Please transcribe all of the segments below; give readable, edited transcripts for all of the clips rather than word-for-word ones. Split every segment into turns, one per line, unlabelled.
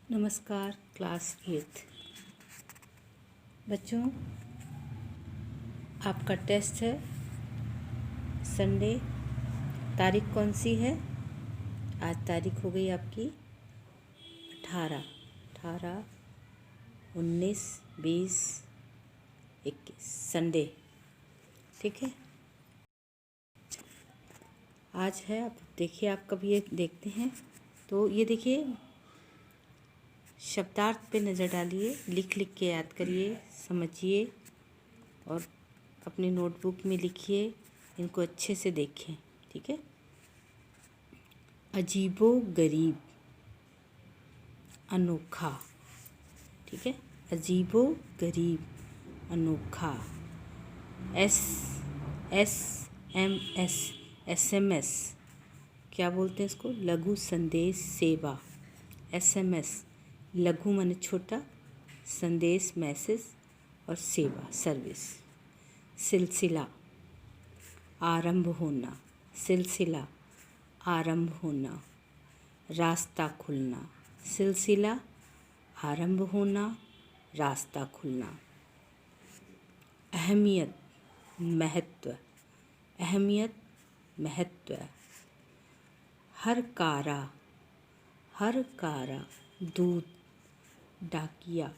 नमस्कार क्लास 8 बच्चों, आपका टेस्ट है संडे। तारीख कौन सी है? आज तारीख हो गई आपकी 18, 19, 20, 21 संडे। ठीक है, आज है। अब देखिए, आप कब ये देखते हैं तो ये देखिए, शब्दार्थ पे नज़र डालिए, लिख लिख के याद करिए, समझिए और अपनी नोटबुक में लिखिए। इनको अच्छे से देखें। ठीक है। अजीबो गरीब, अनोखा। ठीक है, अजीबो गरीब, अनोखा। S S M S, SMS क्या बोलते हैं इसको? लघु संदेश सेवा। SMS लघु माने छोटा, संदेश मैसेज और सेवा सर्विस। सिलसिला आरंभ होना, सिलसिला आरंभ होना। रास्ता खुलना, सिलसिला आरंभ होना, रास्ता खुलना। अहमियत महत्व, अहमियत महत्व। हरकारा, हरकारा दूत, डाकिया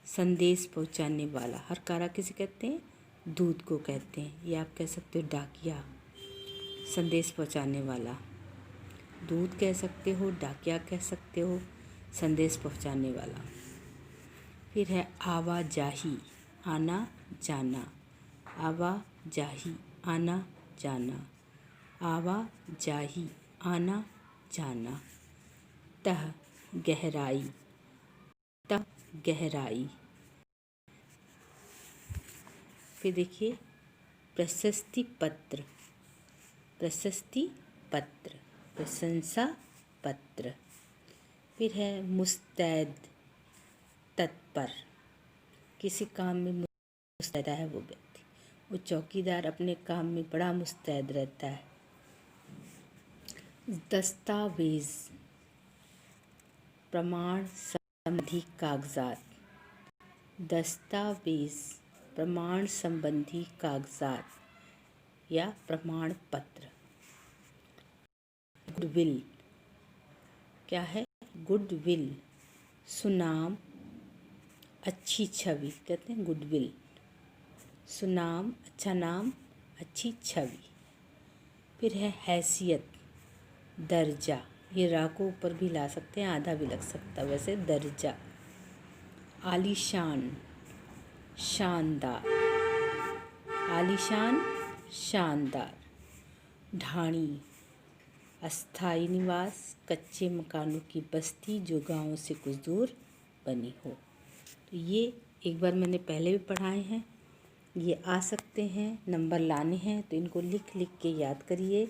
संदेश पहुंचाने वाला। हरकारा किसे कहते हैं? दूत को कहते हैं। या आप कह सकते हो डाकिया, संदेश पहुंचाने वाला। दूत कह सकते हो, डाकिया कह सकते हो, संदेश पहुंचाने वाला। फिर है आवाजाही, आना जाना। आवाजाही आना जाना, आवाजाही आना जाना। तह गहराई, तह गहराई। फिर देखिए प्रशस्ति पत्र, प्रशस्ति पत्र, प्रशंसा पत्र। फिर है मुस्तैद, तत्पर। किसी काम में मुस्तैद है वो व्यक्ति, वो चौकीदार अपने काम में बड़ा मुस्तैद रहता है। दस्तावेज प्रमाण संबंधी कागजात, दस्तावेज प्रमाण संबंधी कागजात या प्रमाण पत्र। गुडविल क्या है? गुडविल सुनाम, अच्छी छवि कहते हैं गुडविल। सुनाम अच्छा नाम, अच्छी छवि। फिर है हैसियत, दर्जा। ये रा को ऊपर भी ला सकते हैं, आधा भी लग सकता है वैसे। दर्जा। आलीशान शानदार, आलीशान शानदार। ढाणी अस्थायी निवास, कच्चे मकानों की बस्ती जो गांव से कुछ दूर बनी हो। तो ये एक बार मैंने पहले भी पढ़ाए हैं, ये आ सकते हैं। नंबर लाने हैं तो इनको लिख लिख के याद करिए,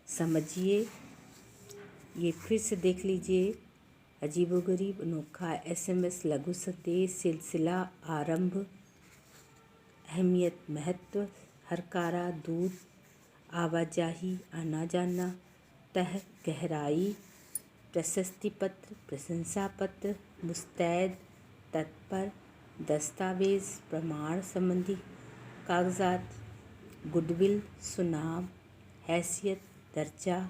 समझिए। ये फिर से देख लीजिए। अजीबोगरीब, अनोखा, SMS लघु संदेश, सिलसिला आरंभ, अहमियत महत्व, हरकारा दूत, आवाजाही आना जाना, तह गहराई, प्रशस्ति पत्र, प्रशंसा पत्र, मुस्तैद, तत्पर, दस्तावेज प्रमाण संबंधी कागजात, गुडविल सुनाम, हैसियत दर्जा,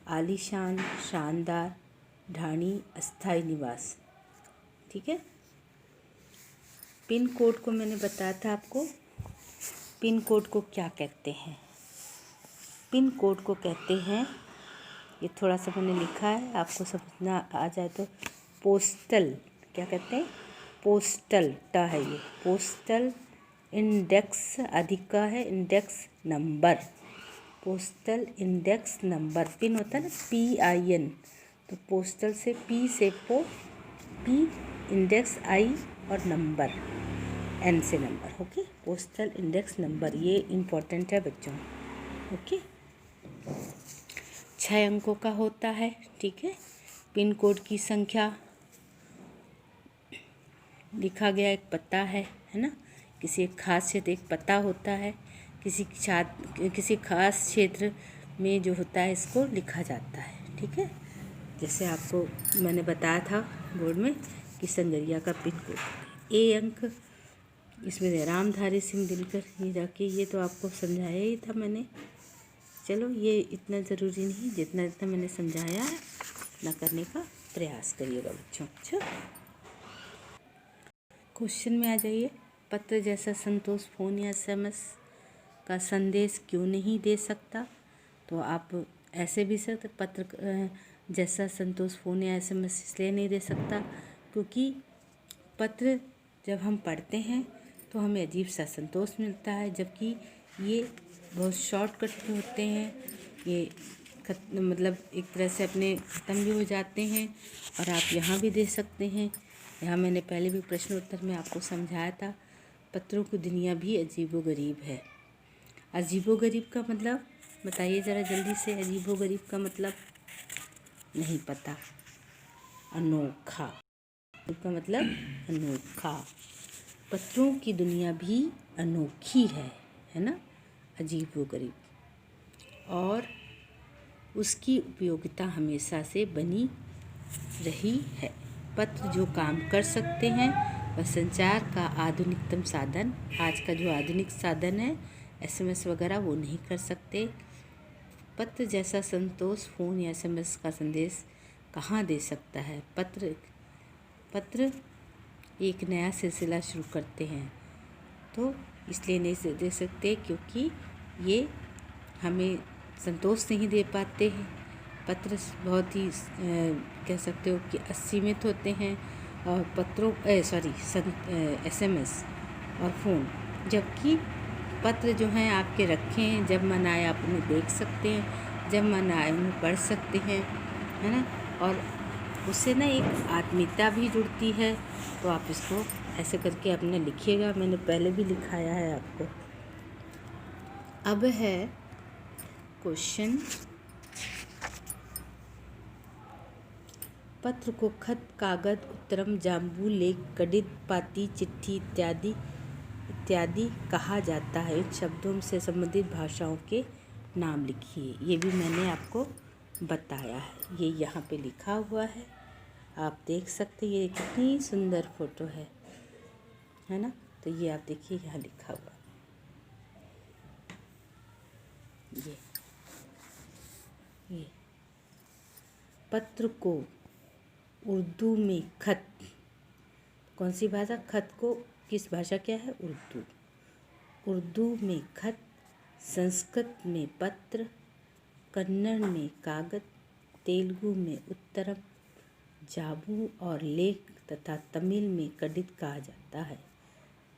आलीशान शानदार, ढाणी अस्थायी निवास। ठीक है। पिन कोड को मैंने बताया था आपको। पिन कोड को क्या कहते हैं? पिन कोड को कहते हैं, ये थोड़ा सा मैंने लिखा है, आपको समझना आ जाए तो पोस्टल क्या कहते हैं? पोस्टल टा है ये, पोस्टल इंडेक्स अधिक का है, index number. Postal index number. Pin होता है ना PIN, तो पोस्टल से P से P, इंडेक्स I और नंबर N से number. Okay, postal index number, ये इम्पोर्टेंट है बच्चों। ओके, 6 अंकों का होता है। ठीक है। पिन कोड की संख्या लिखा गया, एक पता है ना। किसी एक खास क्षेत्र एक पता होता है, किसी खास क्षेत्र में जो होता है इसको लिखा जाता है। ठीक है। जैसे आपको मैंने बताया था बोर्ड में कि संगरिया का पिन कोड ए अंक इसमें रामधारी सिंह दिनकर ये जाके, ये तो आपको समझाया ही था मैंने। चलो ये इतना ज़रूरी नहीं, जितना जितना मैंने समझाया है ना करने का प्रयास करिएगा बच्चों। अच्छा, क्वेश्चन में आ जाइए। पत्र जैसा संतोष फ़ोन या SMS का संदेश क्यों नहीं दे सकता? तो आप ऐसे भी सकते, पत्र जैसा संतोष फ़ोन या SMS इसलिए नहीं दे सकता क्योंकि पत्र जब हम पढ़ते हैं तो हमें अजीब सा संतोष मिलता है, जबकि ये बहुत शॉर्टकट में होते हैं। ये मतलब एक तरह से अपने ख़त्म भी हो जाते हैं। और आप यहाँ भी दे सकते हैं। यहाँ मैंने पहले भी प्रश्न उत्तर में आपको समझाया था, पत्रों की दुनिया भी अजीबोगरीब है। अजीबोगरीब का मतलब बताइए ज़रा जल्दी से। अजीबोगरीब का मतलब नहीं पता। अनोखा का मतलब अनोखा। पत्रों की दुनिया भी अनोखी है ना, अजीबोगरीब। और उसकी उपयोगिता हमेशा से बनी रही है। पत्र जो काम कर सकते हैं वह संचार का आधुनिकतम साधन, आज का जो आधुनिक साधन है SMS वगैरह, वो नहीं कर सकते। पत्र जैसा संतोष फ़ोन या SMS का संदेश कहाँ दे सकता है? पत्र एक नया सिलसिला शुरू करते हैं, तो इसलिए नहीं दे सकते क्योंकि ये हमें संतोष नहीं दे पाते हैं। पत्र बहुत ही कह सकते हो कि असीमित होते हैं। और SMS और फ़ोन, जबकि पत्र जो हैं आपके रखे हैं, जब मन आए आप उन्हें देख सकते हैं, जब मन आए उन्हें पढ़ सकते हैं, है ना। और उससे ना एक आत्मीयता भी जुड़ती है। तो आप इसको ऐसे करके अपने लिखिएगा, मैंने पहले भी लिखाया है आपको। अब है क्वेश्चन, पत्र को खत, कागज, उत्तरम, जाम्बू, लेख, गणित, पाती, चिट्ठी इत्यादि कहा जाता है। इन शब्दों से संबंधित भाषाओं के नाम लिखिए। ये भी मैंने आपको बताया है, ये यहाँ पे लिखा हुआ है, आप देख सकते हैं। ये कितनी सुंदर फोटो है ना। तो ये आप देखिए यहाँ लिखा हुआ ये पत्र को उर्दू में खत, कौन सी भाषा? खत को किस भाषा क्या है? उर्दू में खत, संस्कृत में पत्र, कन्नड़ में कागज, तेलुगु में उत्तरम, जाबू और लेख तथा तमिल में गणित कहा जाता है।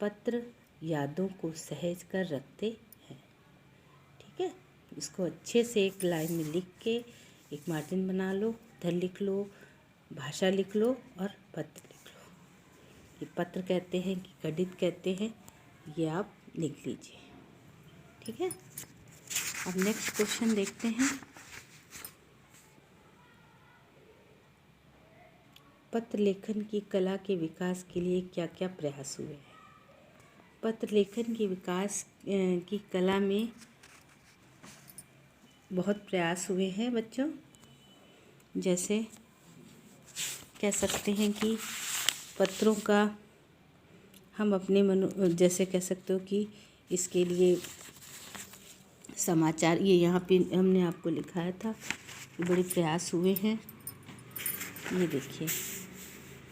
पत्र यादों को सहेज कर रखते हैं। ठीक है, इसको अच्छे से एक लाइन में लिख के एक मार्जिन बना लो, उधर लिख लो, भाषा लिख लो और पत्र लिख लो। ये पत्र कहते हैं कि गणित कहते हैं, ये आप लिख लीजिए। ठीक है, अब नेक्स्ट क्वेश्चन देखते हैं। पत्र लेखन की कला के विकास के लिए क्या क्या प्रयास हुए हैं? पत्र लेखन के विकास की कला में बहुत प्रयास हुए हैं बच्चों। जैसे कह सकते हैं कि पत्रों का हम अपने जैसे कह सकते हो कि इसके लिए समाचार, ये यहाँ पे हमने आपको लिखाया था कि बड़े प्रयास हुए हैं। ये देखिए,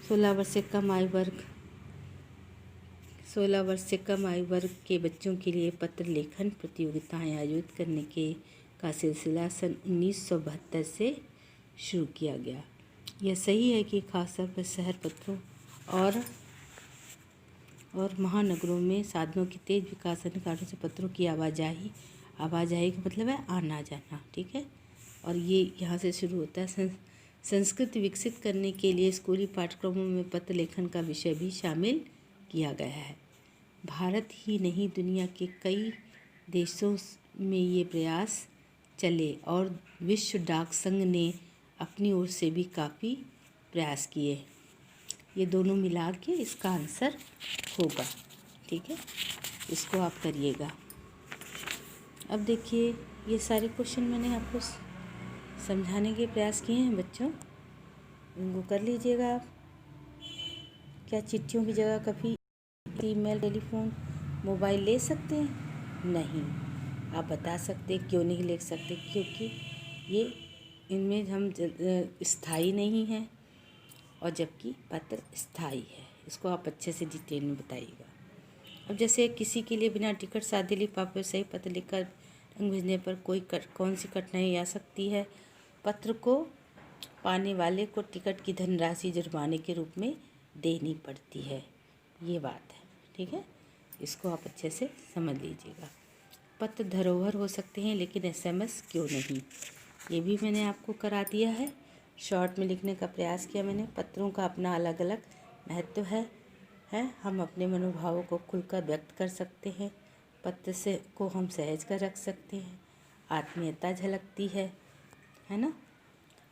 16 वर्ष से कम आयु वर्ग के बच्चों के लिए पत्र लेखन प्रतियोगिताएं आयोजित करने का सिलसिला सन 1972 से शुरू किया गया। यह सही है कि खासतौर पर शहर पत्रों और महानगरों में साधनों के तेज विकास के कारण से पत्रों की आवाजाही का मतलब है आना जाना। ठीक है, और ये यहाँ से शुरू होता है। संस्कृति विकसित करने के लिए स्कूली पाठ्यक्रमों में पत्र लेखन का विषय भी शामिल किया गया है। भारत ही नहीं, दुनिया के कई देशों में ये प्रयास चले और विश्व डाक संघ ने अपनी ओर से भी काफ़ी प्रयास किए। ये दोनों मिला के इसका आंसर होगा। ठीक है, इसको आप करिएगा। अब देखिए, ये सारे क्वेश्चन मैंने आपको समझाने के प्रयास किए हैं बच्चों। इनको कर लीजिएगा आप। क्या चिट्ठियों की जगह कभी ईमेल, टेलीफोन, मोबाइल ले सकते हैं? नहीं। आप बता सकते क्यों नहीं ले सकते? क्योंकि ये इनमें हम स्थायी नहीं हैं, और जबकि पत्र स्थायी है। इसको आप अच्छे से डिटेल में बताइएगा। अब जैसे किसी के लिए बिना टिकट सादे लिफाफे सही पत्र लिखकर रंग भेजने पर कौन सी कठिनाई आ सकती है? पत्र को पाने वाले को टिकट की धनराशि जुर्माने के रूप में देनी पड़ती है। ये बात है, ठीक है। इसको आप अच्छे से समझ लीजिएगा। पत्र धरोहर हो सकते हैं, लेकिन SMS क्यों नहीं? ये भी मैंने आपको करा दिया है। शॉर्ट में लिखने का प्रयास किया मैंने। पत्रों का अपना अलग अलग महत्व है। हम अपने मनोभावों को खुलकर व्यक्त कर सकते हैं। पत्र से को हम सहज कर रख सकते हैं। आत्मीयता झलकती है ना।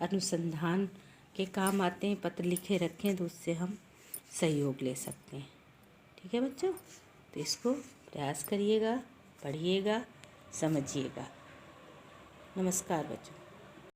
अनुसंधान के काम आते हैं। पत्र लिखे रखें तो उससे हम सहयोग ले सकते हैं। ठीक है बच्चों, तो इसको प्रयास करिएगा, पढ़िएगा, समझिएगा। नमस्कार बच्चों।